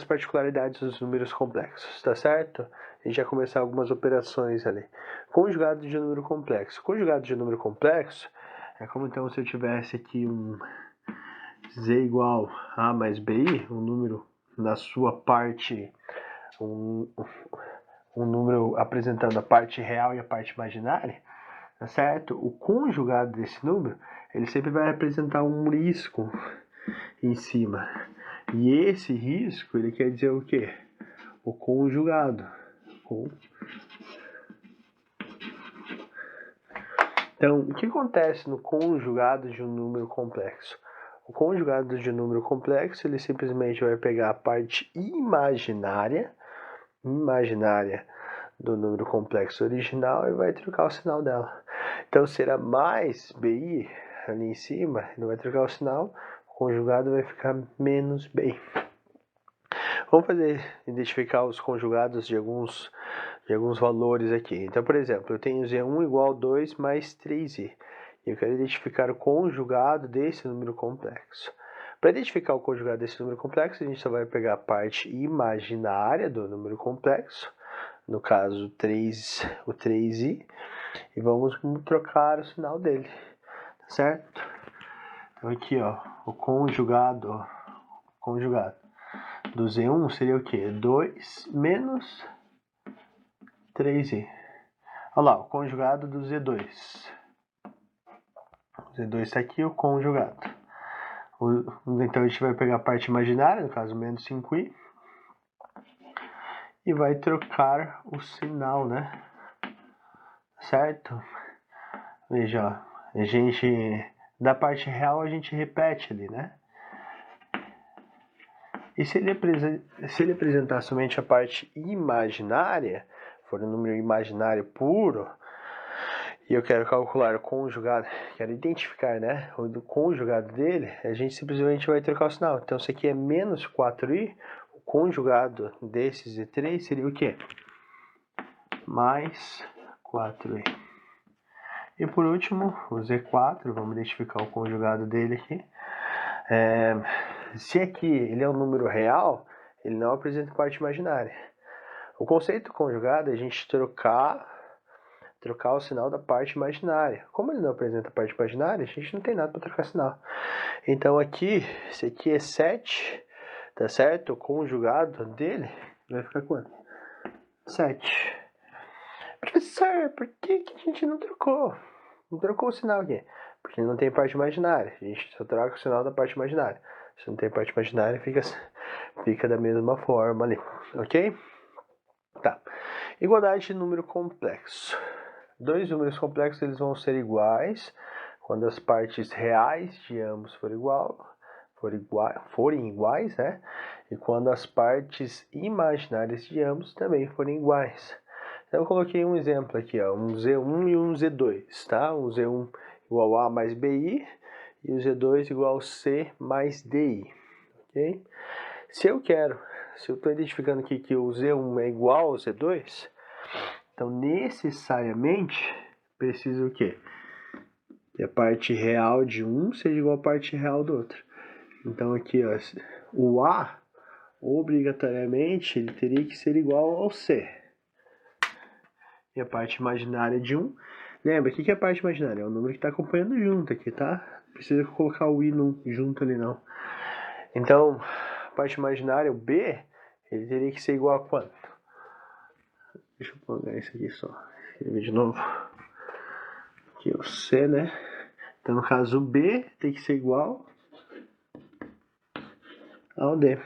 as particularidades dos números complexos, tá certo? A gente vai começar algumas operações ali. Conjugado de número complexo. Conjugado de número complexo é como então se eu tivesse aqui um z igual a A mais bi, um número na sua parte, um número apresentando a parte real e a parte imaginária, tá certo? O conjugado desse número, ele sempre vai representar um risco em cima. E esse risco, ele quer dizer o quê? O conjugado. Então, o que acontece no conjugado de um número complexo? O conjugado de um número complexo, ele simplesmente vai pegar a parte imaginária do número complexo original e vai trocar o sinal dela. Então, será mais BI ali em cima, ele vai trocar o sinal, o conjugado vai ficar menos BI. Vamos identificar os conjugados de alguns valores aqui. Então, por exemplo, eu tenho Z1 igual a 2 mais 3i. E eu quero identificar o conjugado desse número complexo. Para identificar o conjugado desse número complexo, a gente só vai pegar a parte imaginária do número complexo, no caso o 3i, e vamos trocar o sinal dele, tá certo? Então aqui, ó, o conjugado do Z1 seria o quê? 2 menos 3i. Olha lá, o conjugado do Z2. O Z2 está aqui, o conjugado. Então a gente vai pegar a parte imaginária, no caso menos 5i, e vai trocar o sinal, né? Certo? Veja, ó, da parte real a gente repete ali, né? E se ele apresentar somente a parte imaginária, for um número imaginário puro, e eu quero calcular o conjugado, quero identificar, né, o conjugado dele, a gente simplesmente vai trocar o sinal. Então, isso aqui é menos 4i, o conjugado desse Z3 seria o quê? Mais 4i. E por último, o Z4, vamos identificar o conjugado dele aqui. Se aqui ele é um número real, ele não apresenta parte imaginária. O conceito conjugado é a gente trocar o sinal da parte imaginária. Como ele não apresenta parte imaginária, a gente não tem nada para trocar sinal. Então aqui, esse aqui é 7, tá certo? O conjugado dele vai ficar quanto? 7. Professor, por que a gente não trocou? Não trocou o sinal aqui? Porque não tem parte imaginária. A gente só troca o sinal da parte imaginária. Se não tem parte imaginária, fica da mesma forma ali. Ok? Tá. Igualdade de número complexo. Dois números complexos eles vão ser iguais quando as partes reais de ambos forem iguais, né? E quando as partes imaginárias de ambos também forem iguais. Então eu coloquei um exemplo aqui, ó, um Z1 e um Z2, tá? Um Z1 igual a mais BI e o Z2 igual a C mais DI, ok? Se eu estou identificando aqui que o Z1 é igual ao Z2, então necessariamente precisa o quê? Que a parte real de um seja igual à parte real do outro. Então aqui, ó, o A, obrigatoriamente, ele teria que ser igual ao C. E a parte imaginária de 1, lembra, o que é a parte imaginária? É o número que está acompanhando junto aqui, tá? Não precisa colocar o I junto ali, não. Então, a parte imaginária, o B, ele teria que ser igual a quanto? Deixa eu pegar isso aqui só. Escrever de novo. Aqui é o C, né? Então, no caso, o B tem que ser igual ao D.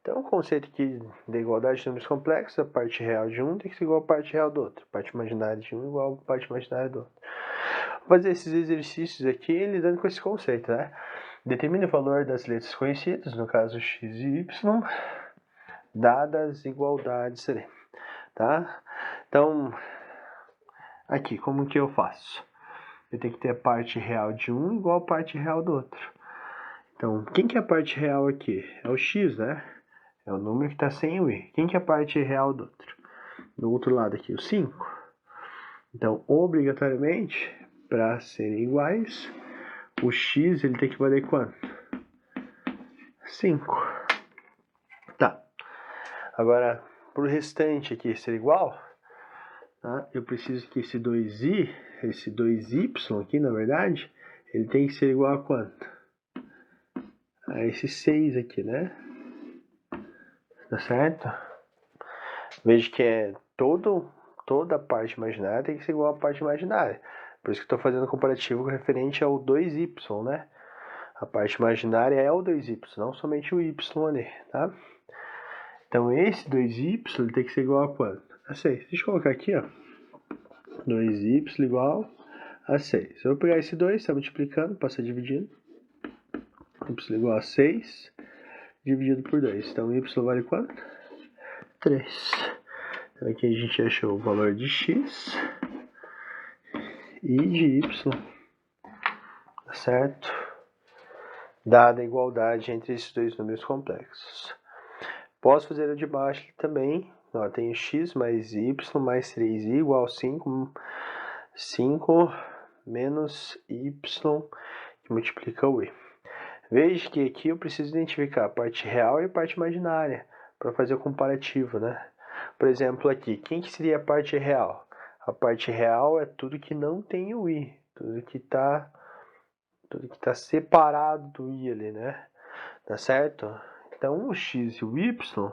Então, o conceito aqui da igualdade de números complexos, a parte real de um tem que ser igual à parte real do outro. A parte imaginária de um igual à parte imaginária do outro. Vou fazer esses exercícios aqui lidando com esse conceito, né? Determine o valor das letras conhecidas, no caso x e y, dadas igualdades ali, tá? Então, aqui, como que eu faço? Eu tenho que ter a parte real de um igual à parte real do outro. Então, quem que é a parte real aqui? É o x, né? É o número que está sem o i. Quem que é a parte real do outro? Do outro lado aqui, o 5. Então, obrigatoriamente, para serem iguais, o x ele tem que valer quanto? 5. Agora, para o restante aqui ser igual, tá? Eu preciso que esse 2i, esse 2y aqui, na verdade, ele tem que ser igual a quanto? A esse 6 aqui, né? Tá certo? Veja que é toda a parte imaginária tem que ser igual à parte imaginária. Por isso que eu estou fazendo comparativo referente ao 2y, né? A parte imaginária é o 2y, não somente o y ali, tá? Então, esse 2y ele tem que ser igual a quanto? A 6. Deixa eu colocar aqui, ó. 2y igual a 6. Eu vou pegar esse 2, está multiplicando, passa dividindo. Y igual a 6, dividido por 2. Então, y vale quanto? 3. Então, aqui a gente achou o valor de x e de y, tá certo? Dada a igualdade entre esses dois números complexos. Posso fazer o de baixo também. Ó, tenho x mais y mais 3i igual a 5 menos y que multiplica o i. Veja que aqui eu preciso identificar a parte real e a parte imaginária para fazer o comparativo, né? Por exemplo, aqui, quem que seria a parte real? A parte real é tudo que não tem o i, tudo que está separado do i ali, né? Tá certo? Então, o x e o y,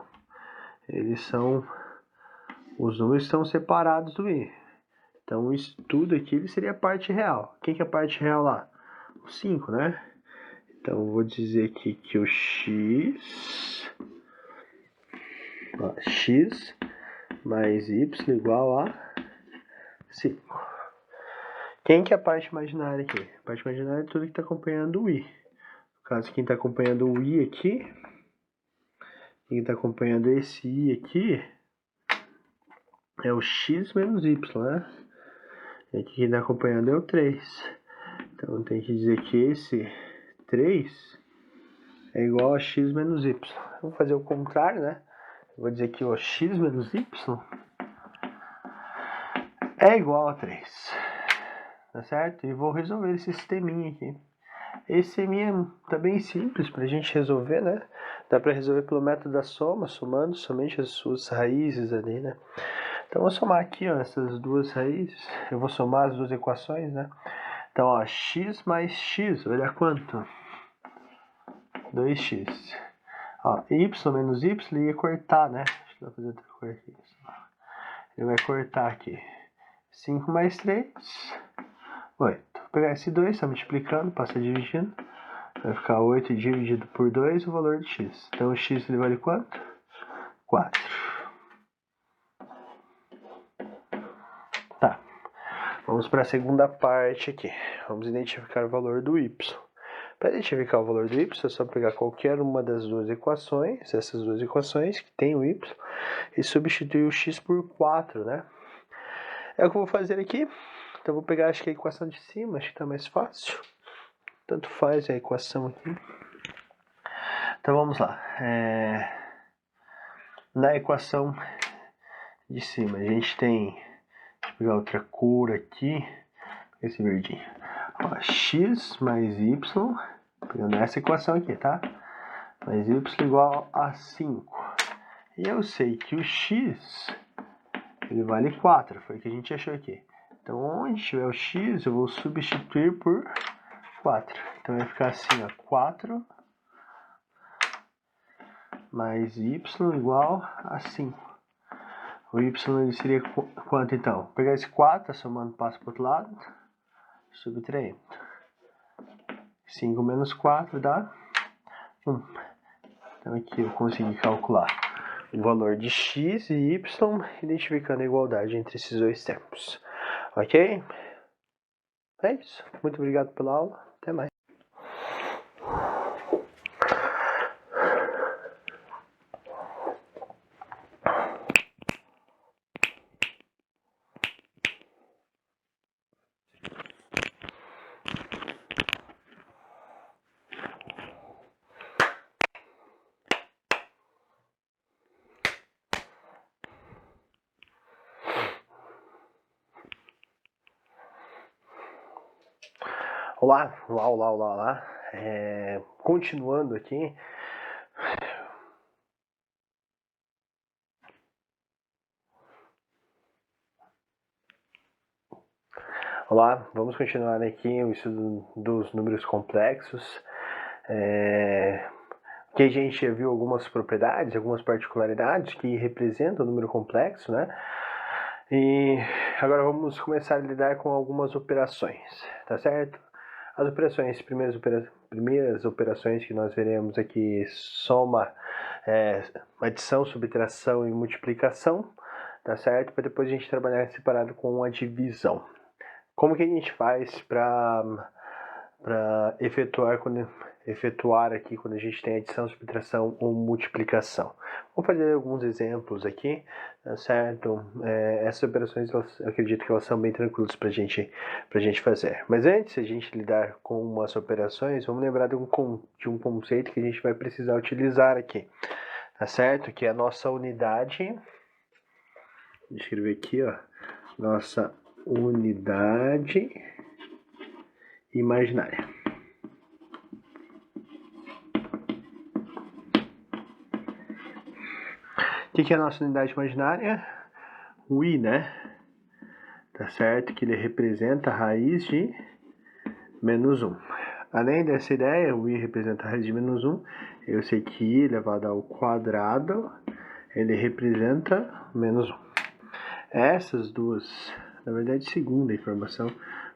eles são... Os números estão separados do i. Então, isso tudo aqui ele seria a parte real. Quem que é a parte real lá? O 5, né? Então, eu vou dizer aqui que o x mais y igual a 5. Quem que é a parte imaginária aqui? A parte imaginária é tudo que está acompanhando o i. No caso, quem está acompanhando o i aqui, quem está acompanhando esse i aqui, é o x menos y, né? E aqui quem está acompanhando é o 3. Então, tem que dizer que esse 3 é igual a x menos y. Eu vou fazer o contrário, né? Eu vou dizer que o x menos y é igual a 3. Tá certo? E vou resolver esse sisteminha aqui. Esse sisteminha tá bem simples pra gente resolver, né? Dá pra resolver pelo método da soma, somando somente as suas raízes ali, né? Então, eu vou somar aqui, ó, essas duas raízes. Eu vou somar as duas equações, né? Então, ó, x mais x vai dar quanto? 2x. Ó, y menos y, ele ia cortar, né? Deixa eu fazer outra cor aqui. Ele vai cortar aqui. 5 mais 3, 8. Vou pegar esse 2, está multiplicando, passa dividindo. Vai ficar 8 dividido por 2, o valor de x. Então, o x ele vale quanto? 4. Tá. Vamos para a segunda parte aqui. Vamos identificar o valor do y. Para identificar o valor do y, é só pegar qualquer uma das duas equações, essas duas equações que tem o y, e substituir o x por 4, né? É o que eu vou fazer aqui. Então, eu vou pegar, acho que a equação de cima, acho que está mais fácil. Tanto faz a equação aqui. Então, vamos lá. Na equação de cima, a gente tem... Deixa eu pegar outra cor aqui. Esse verdinho. Ó, x mais y, pegando essa equação aqui, tá? Mais y igual a 5. E eu sei que o x, ele vale 4, foi o que a gente achou aqui. Então, onde tiver o x, eu vou substituir por 4. Então, vai ficar assim, ó, 4 mais y igual a 5. O y ele seria quanto, então? Vou pegar esse 4, somando, passa para o outro lado, subtraindo. 5 menos 4 dá 1. Então, aqui eu consegui calcular o valor de x e y, identificando a igualdade entre esses dois termos. Ok? É isso. Muito obrigado pela aula. Até mais. Olá, olá, olá, olá, olá. Continuando aqui, Olá, vamos continuar aqui o estudo dos números complexos. Que a gente já viu algumas propriedades, algumas particularidades que representam o número complexo, né? E agora vamos começar a lidar com algumas operações, tá certo? As operações, primeiras operações que nós veremos aqui, soma, adição, subtração e multiplicação, tá certo? Para depois a gente trabalhar separado com a divisão. Como que a gente faz para efetuar aqui quando a gente tem adição, subtração ou multiplicação? Vou fazer alguns exemplos aqui, tá certo? Essas operações, eu acredito que elas são bem tranquilas para a gente fazer. Mas antes de a gente lidar com umas operações, vamos lembrar de um conceito que a gente vai precisar utilizar aqui, tá certo? Que é a nossa unidade. Vou escrever aqui, ó, nossa unidade imaginária. O que é a nossa unidade imaginária? O i, né? Tá certo? Que ele representa a raiz de menos 1. Além dessa ideia, o i representa a raiz de menos 1. Eu sei que i elevado ao quadrado, ele representa menos 1. Essas duas, na verdade, segunda informação,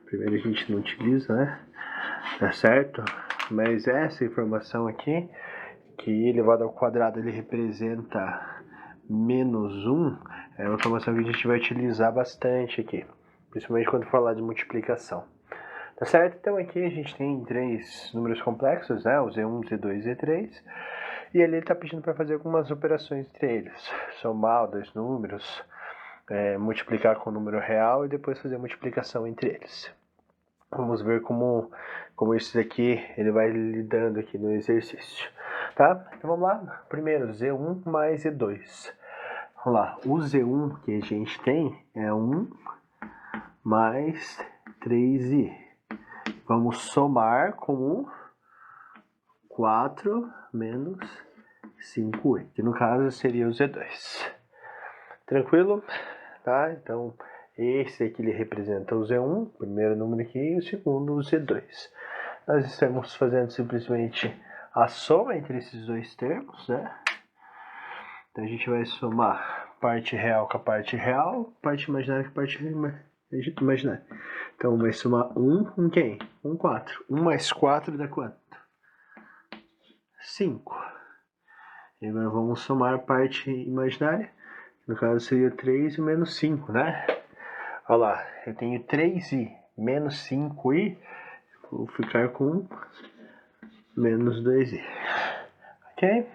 primeiro a gente não utiliza, né? Tá certo? Mas essa informação aqui, que i elevado ao quadrado ele representa menos 1, é uma informação que a gente vai utilizar bastante aqui, principalmente quando falar de multiplicação. Tá certo? Então aqui a gente tem três números complexos, né? O Z1, Z2 e Z3. E ele está pedindo para fazer algumas operações entre eles. Somar dois números, multiplicar com o número real e depois fazer a multiplicação entre eles. Vamos ver como isso daqui ele vai lidando aqui no exercício, tá? Então vamos lá. Primeiro, Z1 mais Z2. Vamos lá. O Z1 que a gente tem é 1 mais 3i. Vamos somar com 4 menos 5i, que no caso seria o Z2. Tranquilo? Tá? Então, esse aqui ele representa o Z1, o primeiro número aqui, e o segundo o Z2. Nós estamos fazendo simplesmente a soma entre esses dois termos, né? Então a gente vai somar parte real com a parte real, parte imaginária com a parte imaginária. Então vai somar 1 com quem? Com 4. 1 mais 4 dá quanto? 5. E agora vamos somar a parte imaginária. No caso seria 3 menos 5, né? Olha lá, eu tenho 3i menos 5i, vou ficar com menos 2i. Ok?